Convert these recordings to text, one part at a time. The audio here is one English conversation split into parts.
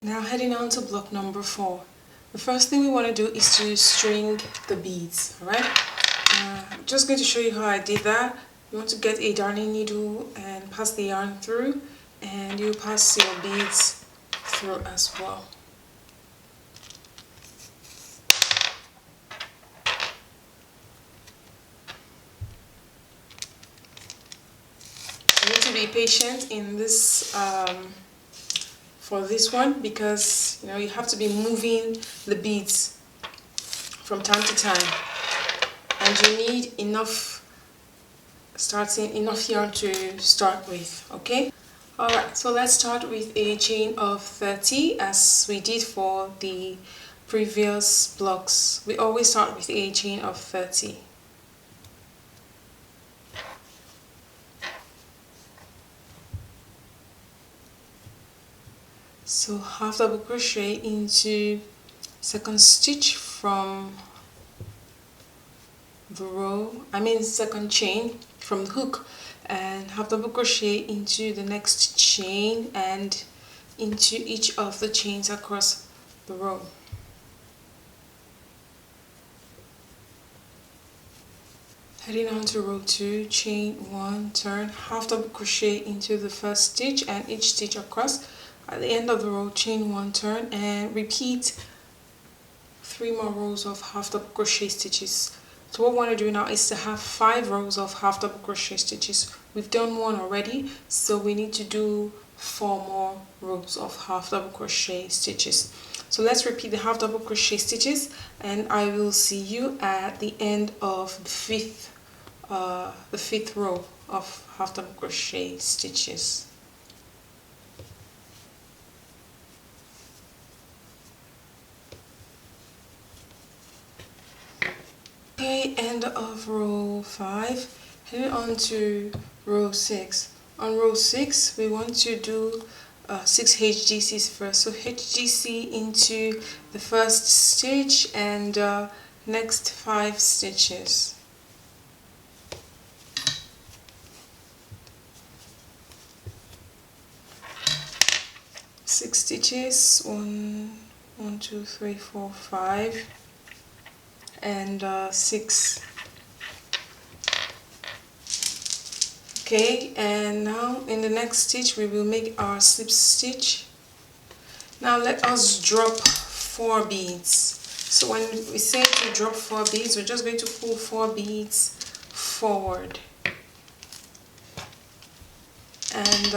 Now heading on to block number 4. The first thing we want to do is to string the beads, alright? I'm just going to show you how I did that. You want to get a darning needle and pass the yarn through, and you pass your beads through as well. You need to be patient in this for this one, because you have to be moving the beads from time to time, and you need enough yarn to start with. Okay, alright, so let's start with a chain of 30 as we did for the previous blocks. We always start with a chain of 30. So half double crochet into second stitch from the row, second chain from the hook, and half double crochet into the next chain and into each of the chains across the row. Heading on to row 2, chain 1, turn, half double crochet into the first stitch and each stitch across. At the end of the row, chain 1, turn, and repeat 3 more rows of half double crochet stitches. So what we want to do now is to have 5 rows of half double crochet stitches. We've done 1 already, so we need to do 4 more rows of half double crochet stitches. So let's repeat the half double crochet stitches, and I will see you at the end of the fifth row of half double crochet stitches. Okay, end of row 5, heading on to row 6. On row 6, we want to do 6 HGCs first. So HGC into the first stitch and next 5 stitches. Six stitches, 1, 2, 3, 4, 5. And 6. Okay, and now in the next stitch we will make our slip stitch. Now let us drop 4 beads. So when we say to drop 4 beads, we're just going to pull 4 beads forward, and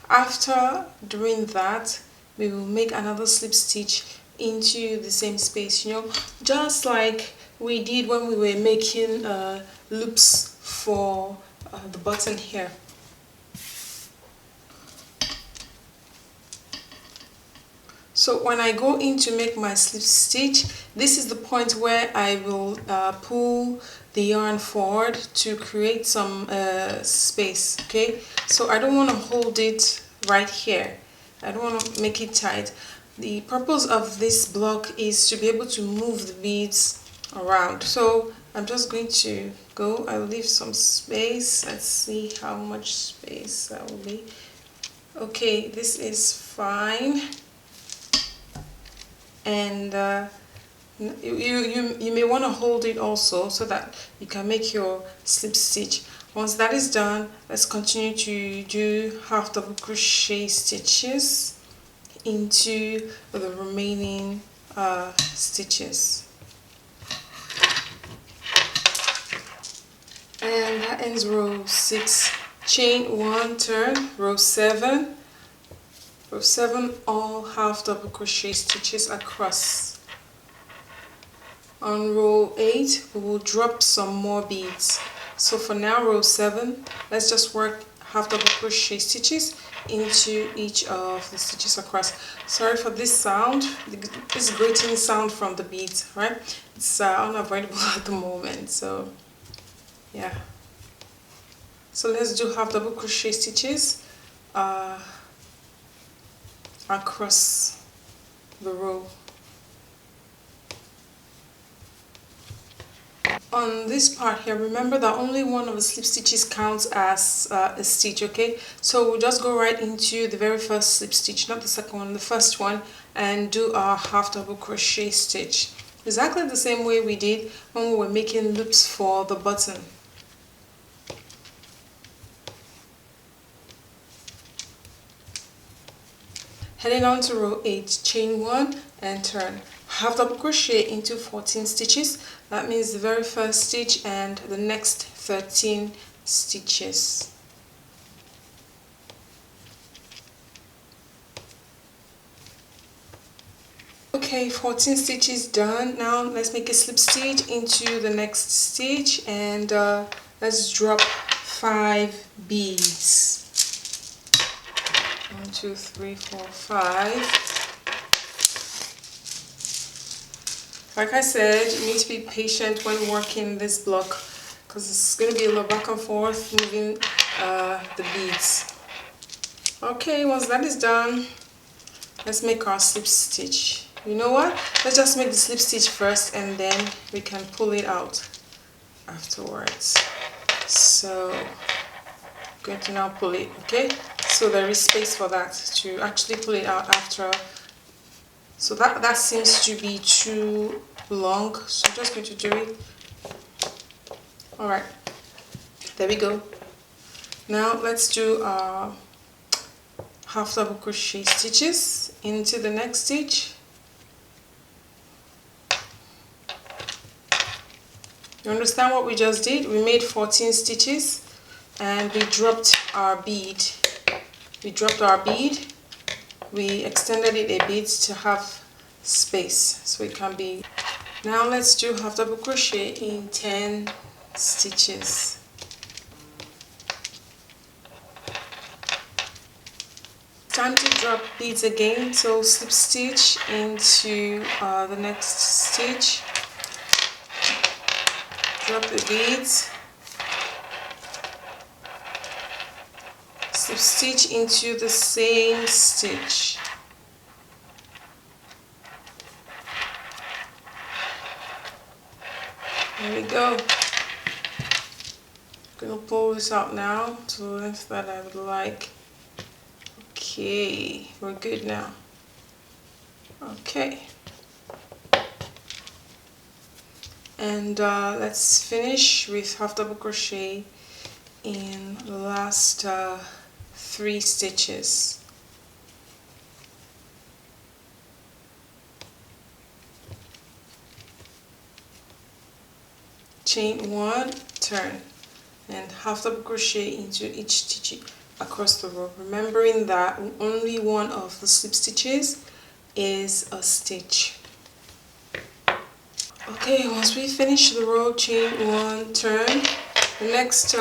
after doing that we will make another slip stitch into the same space, just like we did when we were making loops for the button here. So when I go in to make my slip stitch, this is the point where I will pull the yarn forward to create some space. Okay, so I don't want to hold it right here. I don't want to make it tight. The purpose of this block is to be able to move the beads around. So I'm just going to go, I'll leave some space. Let's see how much space that will be. Okay, this is fine. And you may want to hold it also so that you can make your slip stitch. Once that is done, let's continue to do half double crochet stitches into the remaining stitches. And that ends row 6. Chain 1, turn, row 7. Row 7, all half double crochet stitches across. On row 8, we will drop some more beads. So for now, row 7, let's just work half double crochet stitches into each of the stitches across. Sorry for this sound, this grating sound from the beads, right? It's unavoidable at the moment, so yeah. So let's do half double crochet stitches across the row. on this part here, remember that only one of the slip stitches counts as a stitch, okay? So we'll just go right into the very first slip stitch, not the second one, the first one, and do our half double crochet stitch. Exactly the same way we did when we were making loops for the button. Heading on to row 8, chain 1 and turn. Half double crochet into 14 stitches. That means the very first stitch and the next 13 stitches. Okay, 14 stitches done. Now let's make a slip stitch into the next stitch and let's drop 5 beads. 1, 2, 3, 4, 5. Like I said, you need to be patient when working this block because it's going to be a lot back and forth moving the beads. Okay, once that is done, let's make our slip stitch. You know what? Let's just make the slip stitch first and then we can pull it out afterwards. So, I'm going to now pull it, okay? So there is space for that to actually pull it out after. So that seems to be too long, so I'm just going to do it. Alright, there we go. Now let's do half double crochet stitches into the next stitch. You understand what we just did? We made 14 stitches and we dropped our bead. We extended it a bit to have space so it can be. Now let's do half double crochet in 10 stitches. Time to drop beads again, so slip stitch into the next stitch, drop the beads, slip stitch into the same stitch. There we go. I'm gonna pull this out now to the length that I would like. Okay, we're good now. Okay. And let's finish with half double crochet in the last 3 stitches. Chain 1, turn, and half double crochet into each stitch across the row, remembering that only one of the slip stitches is a stitch. Okay, once we finish the row, chain 1, turn. The next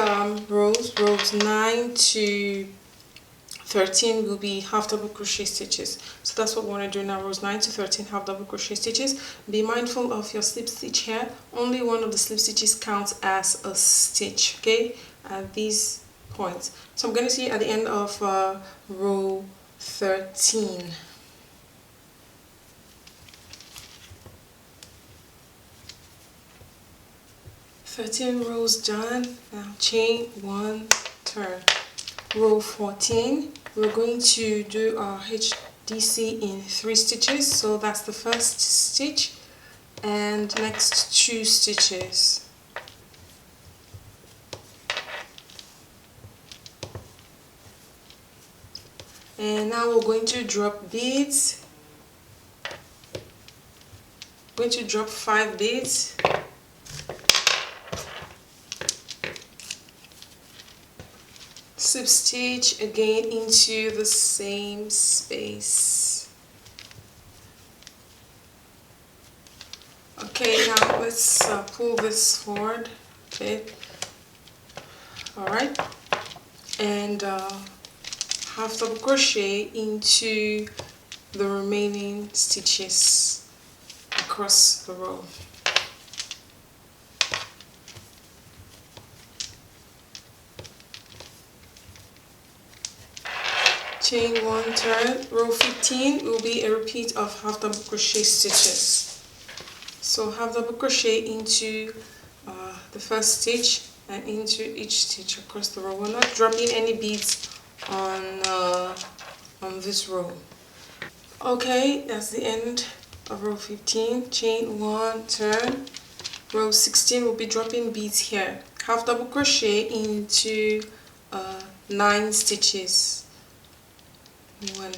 rows 9 to 13 will be half double crochet stitches. So that's what we want to do now, rows 9 to 13 half double crochet stitches. Be mindful of your slip stitch here. Only one of the slip stitches counts as a stitch, okay, at these points. So I'm going to see you at the end of row 13. Rows done. Now chain 1, turn. Row 14, we're going to do our HDC in 3 stitches, so that's the first stitch and next 2 stitches. And now we're going to drop beads. We're going to drop 5 beads. Slip stitch again into the same space. Okay, now let's pull this forward. Okay, all right, and half double crochet into the remaining stitches across the row. Chain 1, turn. Row 15 will be a repeat of half double crochet stitches. So half double crochet into first stitch and into each stitch across the row. We're not dropping any beads on this row. Okay, that's the end of row 15. Chain 1, turn. Row 16, we'll be dropping beads here. Half double crochet into 9 stitches. 1,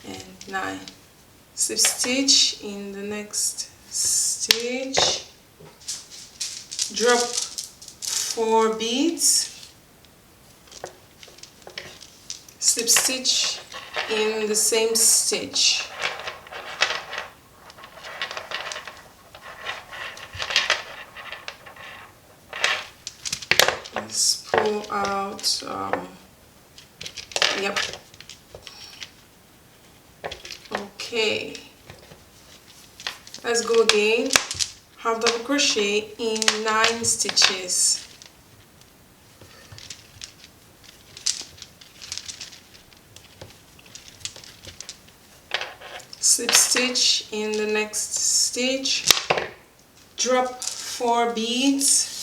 and 9. Slip stitch in the next stitch. Drop 4 beads. Slip stitch in the same stitch. Let's pull out, yep. Okay, let's go again. Half double crochet in 9 stitches. Slip stitch in the next stitch. Drop 4 beads.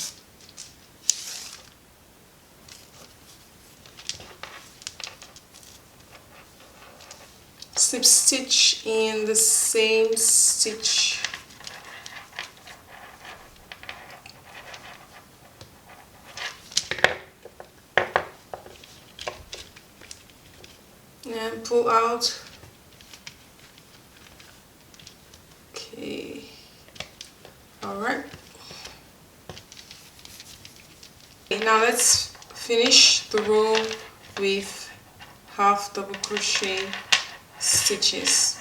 Slip stitch in the same stitch. And pull out. Okay, alright. Okay, now let's finish the row with half double crochet stitches.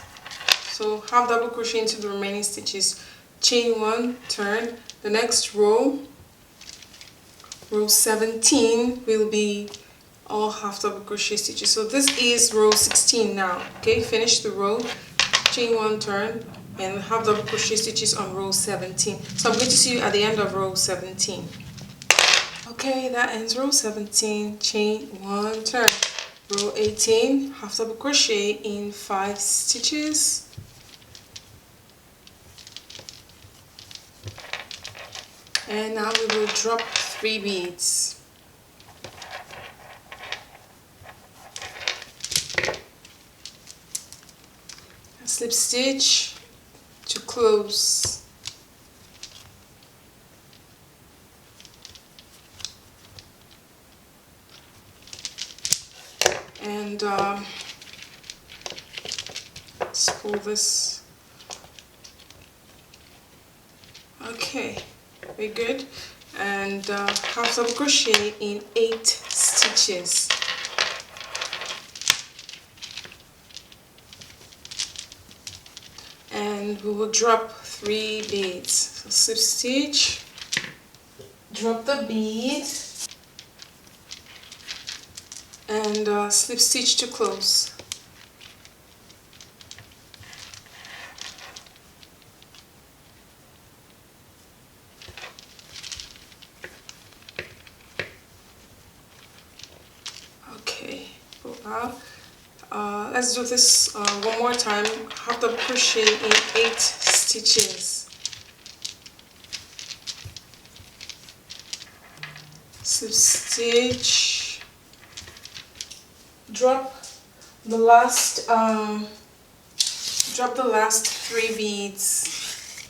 So half double crochet into the remaining stitches, chain 1, turn. The next row, row 17, will be all half double crochet stitches. So this is row 16 now. Okay, finish the row, chain 1, turn, and half double crochet stitches on row 17. So I'm going to see you at the end of row 17. Okay, that ends row 17, chain 1, turn. Row 18, half double crochet in 5 stitches. And now we will drop 3 beads. Slip stitch to close. And let's pull this. Okay, very good. And half double crochet in 8 stitches. And we will drop 3 beads. So slip stitch, drop the bead, and slip stitch to close. Okay, pull out. Let's do this one more time. Half double crochet in 8 stitches. Slip stitch, drop the last 3 beads,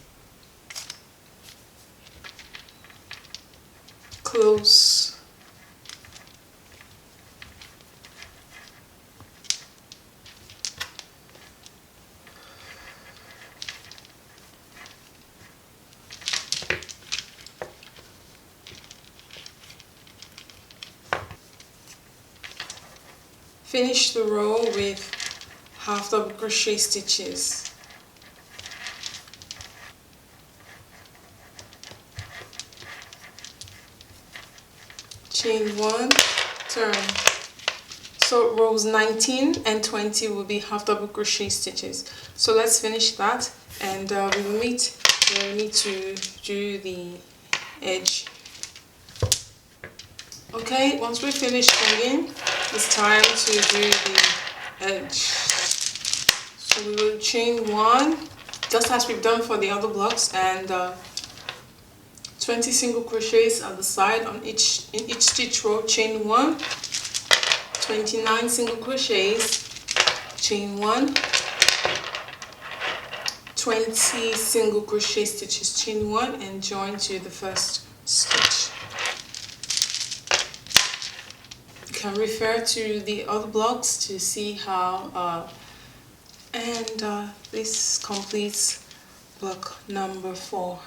close. Finish the row with half double crochet stitches. Chain 1, turn. So rows 19 and 20 will be half double crochet stitches. So let's finish that, and we will meet where we need to do the edge. Okay, once we finish hanging, it's time to do the edge. So we will chain 1, just as we've done for the other blocks, and 20 single crochets at the side on in each stitch row. Chain 1, 29 single crochets, chain 1, 20 single crochet stitches, chain 1, and join to the first stitch. You can refer to the other blocks to see how this completes block number 4.